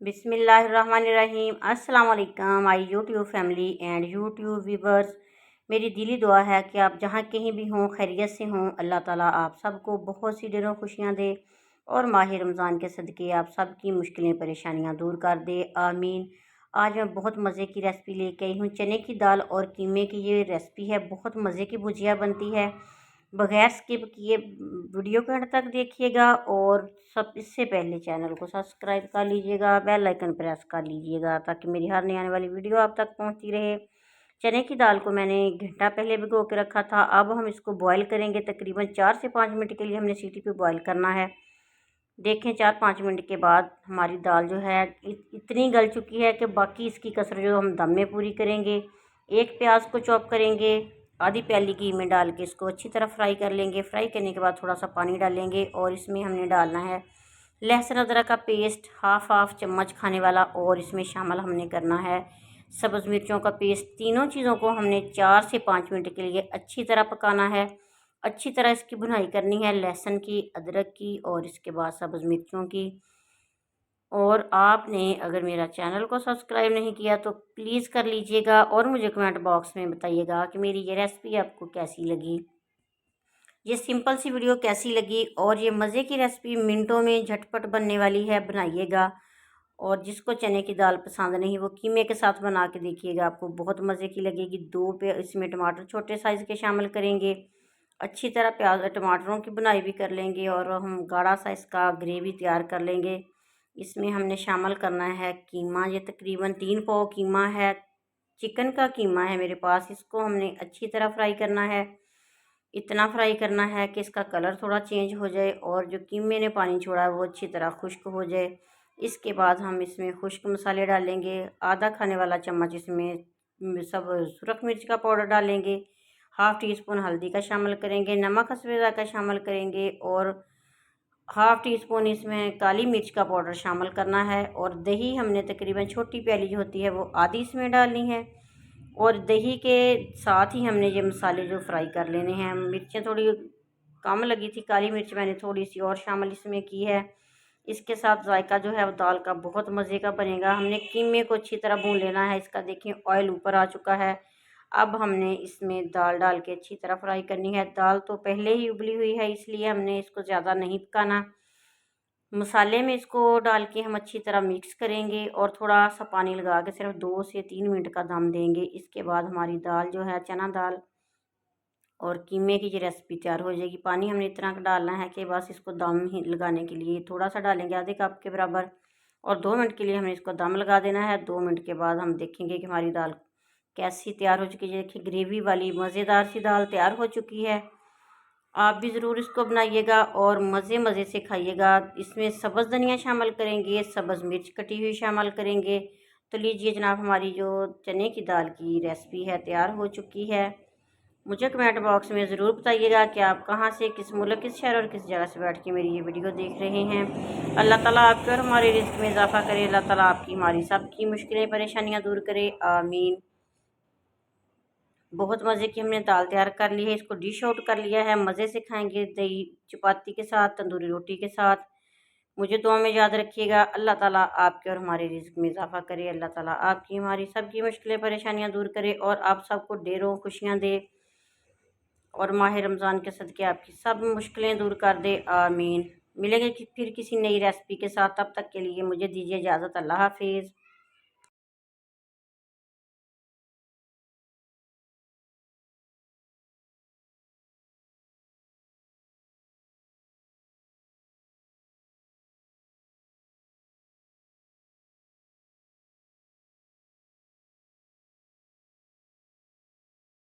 बिस्मिल्लाहिर्रहमानिर्रहीम। अस्सलाम वालेकुम my YouTube family and YouTube viewers. मेरी दिली दुआ है कि आप जहाँ कहीं भी हों खैरियत से हों। अल्लाह ताला आप सबको बहुत सी ढेरों खुशियाँ दे और माह रमज़ान के सदक़े आप सब की मुश्किलें परेशानियाँ दूर कर दे, आमीन। आज मैं बहुत मज़े की रेसिपी लेके आई हूँ। चने की दाल और कीमे की ये रेसिपी है। बहुत मज़े की भुजिया बनती है। बगैर स्किप किए वीडियो को अंत तक देखिएगा और सब इससे पहले चैनल को सब्सक्राइब कर लीजिएगा, बेल आइकन प्रेस कर लीजिएगा ताकि मेरी हर नई आने वाली वीडियो आप तक पहुंचती रहे। चने की दाल को मैंने घंटा पहले भिगो के रखा था। अब हम इसको बॉईल करेंगे। तकरीबन 4 से 5 मिनट के लिए हमने सीटी पे बॉईल करना है। देखें 4-5 मिनट के बाद हमारी दाल जो है इतनी गल चुकी है कि बाकी इसकी कसर जो हम दम में पूरी करेंगे। एक प्याज को चॉप करेंगे, आधी प्याली घी में डाल के इसको अच्छी तरह फ्राई कर लेंगे। फ्राई करने के बाद थोड़ा सा पानी डालेंगे और इसमें हमने डालना है लहसुन अदरक का पेस्ट हाफ चम्मच खाने वाला, और इसमें शामिल हमने करना है सब्ज़ मिर्चों का पेस्ट। तीनों चीज़ों को हमने 4 से 5 मिनट के लिए अच्छी तरह पकाना है। अच्छी तरह इसकी भुनाई करनी है, लहसुन की, अदरक की और इसके बाद सब्ज़ मिर्चों की। और आपने अगर मेरा चैनल को सब्सक्राइब नहीं किया तो प्लीज़ कर लीजिएगा और मुझे कमेंट बॉक्स में बताइएगा कि मेरी ये रेसिपी आपको कैसी लगी, ये सिंपल सी वीडियो कैसी लगी। और ये मज़े की रेसिपी मिनटों में झटपट बनने वाली है, बनाइएगा। और जिसको चने की दाल पसंद नहीं वो कीमे के साथ बना के देखिएगा, आपको बहुत मज़े की लगेगी। 2 पे इसमें टमाटर छोटे साइज़ के शामिल करेंगे। अच्छी तरह प्याज और टमाटरों की बुनाई भी कर लेंगे और हम गाढ़ा सा इसका ग्रेवी तैयार कर लेंगे। इसमें हमने शामिल करना है कीमा। ये तकरीबन 3 पाव कीमा है, चिकन का कीमा है मेरे पास। इसको हमने अच्छी तरह फ्राई करना है। इतना फ्राई करना है कि इसका कलर थोड़ा चेंज हो जाए और जो कीमे ने पानी छोड़ा है वो अच्छी तरह खुश्क हो जाए। इसके बाद हम इसमें खुश्क मसाले डालेंगे। आधा खाने वाला चम्मच इसमें सब सुरख मिर्च का पाउडर डालेंगे। हाफ़ टी स्पून हल्दी का शामिल करेंगे, नमक हस्बे का शामिल करेंगे और हाफ़ टी स्पून इसमें काली मिर्च का पाउडर शामिल करना है। और दही हमने तकरीबन छोटी प्याली जो होती है वो आधी इसमें डालनी है। और दही के साथ ही हमने ये मसाले जो फ्राई कर लेने हैं। मिर्चें थोड़ी कम लगी थी, काली मिर्च मैंने थोड़ी सी और शामिल इसमें की है। इसके साथ जायका जो है वो दाल का बहुत मज़े का बनेगा। हमने कीमे को अच्छी तरह भून लेना है। इसका देखें ऑयल ऊपर आ चुका है। अब हमने इसमें दाल डाल के अच्छी तरह फ्राई करनी है। दाल तो पहले ही उबली हुई है इसलिए हमने इसको ज़्यादा नहीं पकाना। मसाले में इसको डाल के हम अच्छी तरह मिक्स करेंगे और थोड़ा सा पानी लगा के सिर्फ 2 से 3 मिनट का दम देंगे। इसके बाद हमारी दाल जो है चना दाल और कीमे की ये रेसिपी तैयार हो जाएगी। पानी हमने इतना डालना है कि बस इसको दम ही लगाने के लिए थोड़ा सा डालेंगे, आधे कप के बराबर। और 2 मिनट के लिए हमने इसको दम लगा देना है। 2 मिनट के बाद हम देखेंगे कि हमारी दाल कैसी तैयार हो चुकी है। देखिए ग्रेवी वाली मज़ेदार सी दाल तैयार हो चुकी है। आप भी ज़रूर इसको बनाइएगा और मज़े से खाइएगा। इसमें सब्ज़ धनिया शामिल करेंगे, सब्ज़ मिर्च कटी हुई शामिल करेंगे। तो लीजिए जनाब, हमारी जो चने की दाल की रेसिपी है तैयार हो चुकी है। मुझे कमेंट बॉक्स में ज़रूर बताइएगा कि आप कहाँ से, किस मुल्क, किस शहर और किस जगह से बैठ के मेरी ये वीडियो देख रहे हैं। अल्लाह ताला आपके और हमारे रिज़्क़ में इजाफ़ा करे। अल्लाह ताला आपकी हमारी सब की मुश्किलें परेशानियाँ दूर करे, आमीन। बहुत मज़े की हमने दाल तैयार कर ली है। इसको डिश आउट कर लिया है। मज़े से खाएंगे दही चपाती के साथ, तंदूरी रोटी के साथ। मुझे दुआ में याद रखिएगा। अल्लाह ताला आपके और हमारे रिज़्क़ में इजाफ़ा करे। अल्लाह ताला आपकी हमारी सबकी मुश्किलें परेशानियाँ दूर करे और आप सबको ढेरों खुशियाँ दे और माह रमज़ान के सदक़े आपकी सब मुश्किलें दूर कर दे, आमीन। मिलेंगे फिर किसी नई रेसिपी के साथ। तब तक के लिए मुझे दीजिए इजाज़त। अल्लाह हाफ़िज़।